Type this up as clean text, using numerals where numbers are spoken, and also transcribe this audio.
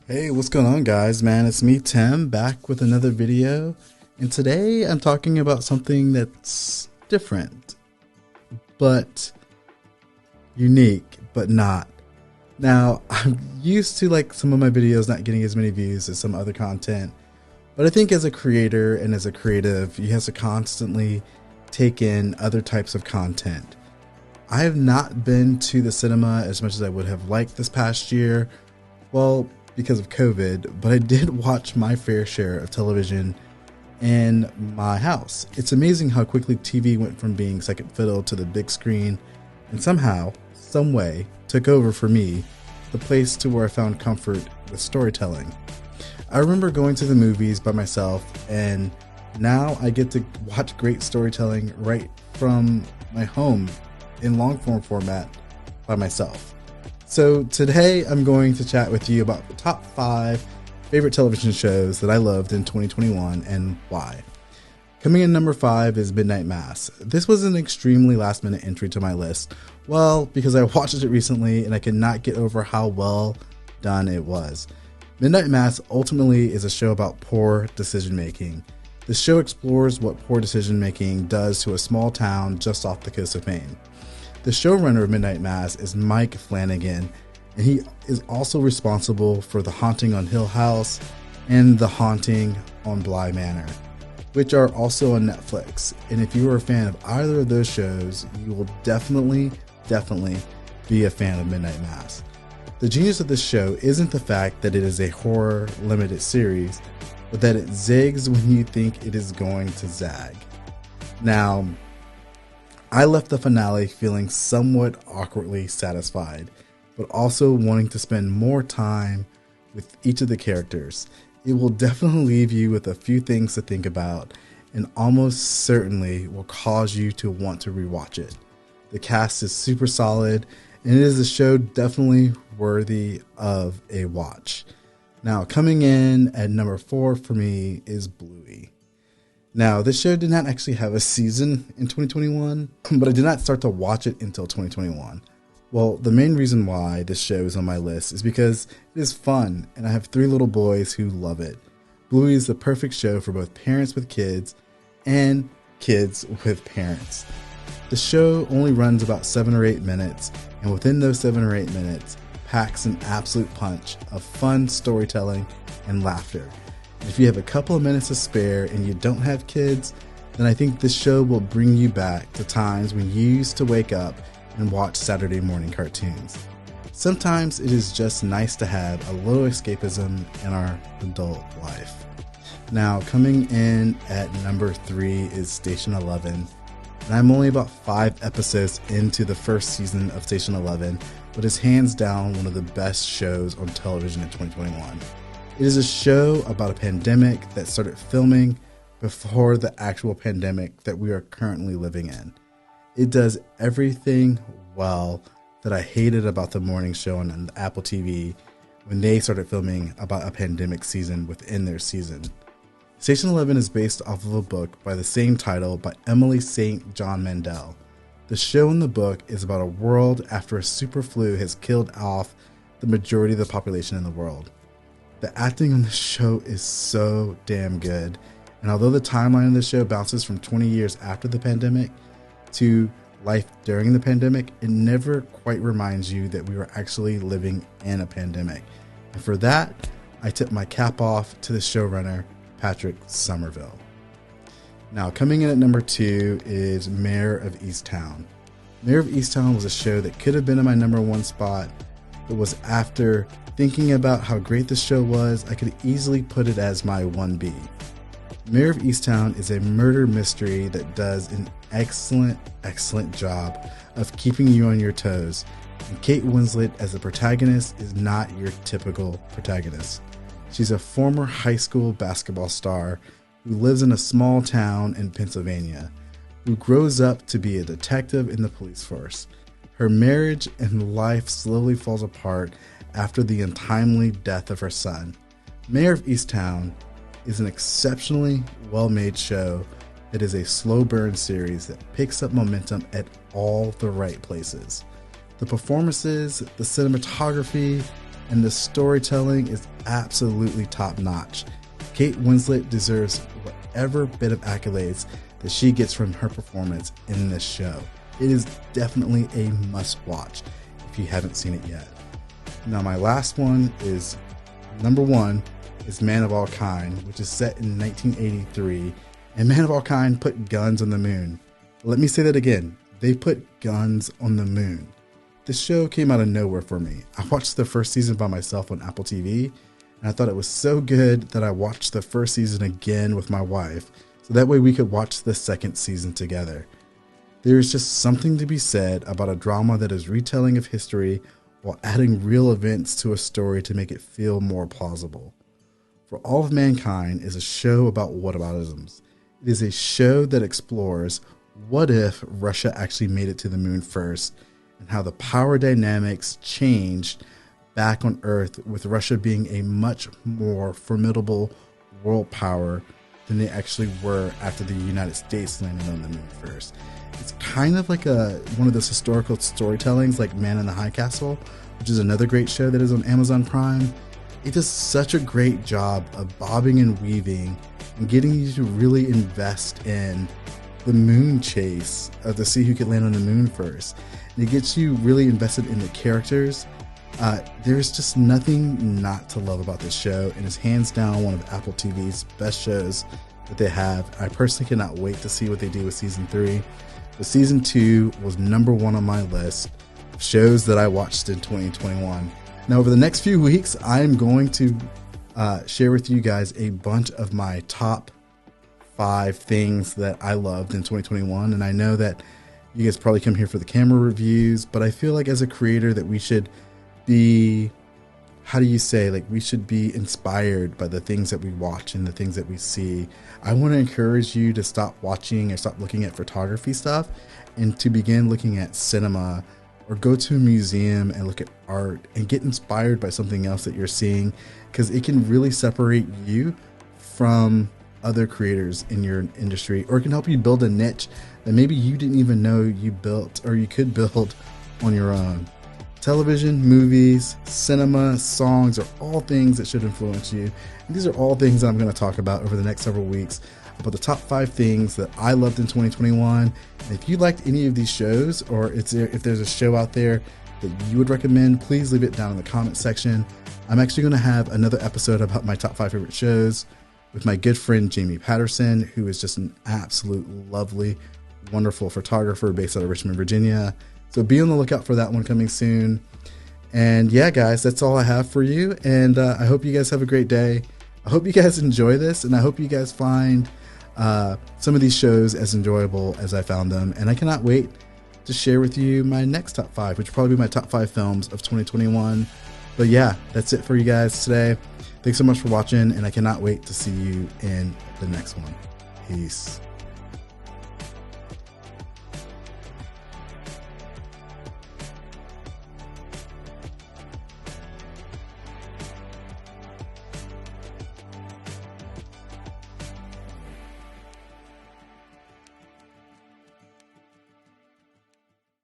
Hey, what's going on, guys? Man, it's me, Tim, back with another video. And today I'm talking about something that's different, but unique, but not. Now, I'm used to like some of my videos not getting as many views as some other content, but I think as a creator and as a creative, you have to constantly take in other types of content. I have not been to the cinema as much as I would have liked this past year. Well, because of COVID, but I did watch my fair share of television in my house. It's amazing how quickly TV went from being second fiddle to the big screen, and somehow, someway, took over for me, the place to where I found comfort with storytelling. I remember going to the movies by myself, and now I get to watch great storytelling right from my home in long form format by myself. So today I'm going to chat with you about the top 5 favorite television shows that I loved in 2021 and why. Coming in number 5 is Midnight Mass. This was an extremely last minute entry to my list. Well, because I watched it recently and I could not get over how well done it was. Midnight Mass ultimately is a show about poor decision making. The show explores what poor decision making does to a small town just off the coast of Maine. The showrunner of Midnight Mass is Mike Flanagan, and he is also responsible for The Haunting on Hill House and The Haunting on Bly Manor, which are also on Netflix. And if you are a fan of either of those shows, you will definitely be a fan of Midnight Mass. The genius of this show isn't the fact that it is a horror limited series, but that it zigs when you think it is going to zag. Now, I left the finale feeling somewhat awkwardly satisfied, but also wanting to spend more time with each of the characters. It will definitely leave you with a few things to think about, and almost certainly will cause you to want to rewatch it. The cast is super solid, and it is a show definitely worthy of a watch. Now, coming in at number 4 for me is Bluey. Now, this show did not actually have a season in 2021, but I did not start to watch it until 2021. Well, the main reason why this show is on my list is because it is fun, and I have 3 little boys who love it. Bluey is the perfect show for both parents with kids and kids with parents. The show only runs about 7 or 8 minutes, and within those 7 or 8 minutes, packs an absolute punch of fun storytelling and laughter. If you have a couple of minutes to spare and you don't have kids, then I think this show will bring you back to times when you used to wake up and watch Saturday morning cartoons. Sometimes it is just nice to have a little escapism in our adult life. Now, coming in at number 3 is Station 11. And I'm only about 5 episodes into the first season of Station 11, but it's hands down one of the best shows on television in 2021. It is a show about a pandemic that started filming before the actual pandemic that we are currently living in. It does everything well that I hated about the morning show on Apple TV when they started filming about a pandemic season within their season. Station 11 is based off of a book by the same title by Emily St. John Mandel. The show in the book is about a world after a super flu has killed off the majority of the population in the world. The acting on the show is so damn good, and although the timeline of the show bounces from 20 years after the pandemic to life during the pandemic, it never quite reminds you that we were actually living in a pandemic. And for that, I tip my cap off to the showrunner, Patrick Somerville. Now, coming in at number 2 is Mayor of Easttown. Mayor of Easttown was a show that could have been in my number 1 spot, but was after thinking about how great this show was, I could easily put it as my 1B. Mayor of Easttown is a murder mystery that does an excellent job of keeping you on your toes. And Kate Winslet as the protagonist is not your typical protagonist. She's a former high school basketball star who lives in a small town in Pennsylvania, who grows up to be a detective in the police force. Her marriage and life slowly falls apart after the untimely death of her son. Mayor of Easttown is an exceptionally well-made show that is a slow burn series that picks up momentum at all the right places. The performances, the cinematography, and the storytelling is absolutely top notch. Kate Winslet deserves whatever bit of accolades that she gets from her performance in this show. It is definitely a must watch if you haven't seen it yet. Now my last one is number 1 is Man of All Kind, which is set in 1983, and Man of All Kind put guns on the moon. Let me say that again. They put guns on the moon. This show came out of nowhere for me. I watched the first season by myself on Apple TV, and I thought it was so good that I watched the first season again with my wife, so that way we could watch the second season together. There is just something to be said about a drama that is retelling of history while adding real events to a story to make it feel more plausible. For All of Mankind is a show about whataboutisms. It is a show that explores what if Russia actually made it to the moon first, and how the power dynamics changed back on Earth, with Russia being a much more formidable world power than they actually were after the United States landed on the moon first. It's kind of like one of those historical storytellings like Man in the High Castle, which is another great show that is on Amazon Prime. It does such a great job of bobbing and weaving and getting you to really invest in the moon chase to see who could land on the moon first. And it gets you really invested in the characters. There's just nothing not to love about this show, and it's hands down one of Apple TV's best shows that they have. I personally cannot wait to see what they do with season 3. But season 2 was number 1 on my list of shows that I watched in 2021. Now, over the next few weeks, I'm going to share with you guys a bunch of my top 5 things that I loved in 2021. And I know that you guys probably come here for the camera reviews, but I feel like as a creator that we should be, we should be inspired by the things that we watch and the things that we see. I want to encourage you to stop watching or stop looking at photography stuff and to begin looking at cinema, or go to a museum and look at art and get inspired by something else that you're seeing, because it can really separate you from other creators in your industry, or it can help you build a niche that maybe you didn't even know you built or you could build on your own. Television, movies, cinema, songs are all things that should influence you. And these are all things that I'm going to talk about over the next several weeks, about the top 5 things that I loved in 2021. And if you liked any of these shows, or if there's a show out there that you would recommend, please leave it down in the comment section. I'm actually going to have another episode about my top 5 favorite shows with my good friend Jamie Patterson, who is just an absolute lovely, wonderful photographer based out of Richmond, Virginia. So be on the lookout for that one coming soon. And yeah, guys, that's all I have for you. And I hope you guys have a great day. I hope you guys enjoy this, and I hope you guys find some of these shows as enjoyable as I found them. And I cannot wait to share with you my next top 5, which will probably be my top 5 films of 2021. But yeah, that's it for you guys today. Thanks so much for watching, and I cannot wait to see you in the next one. Peace.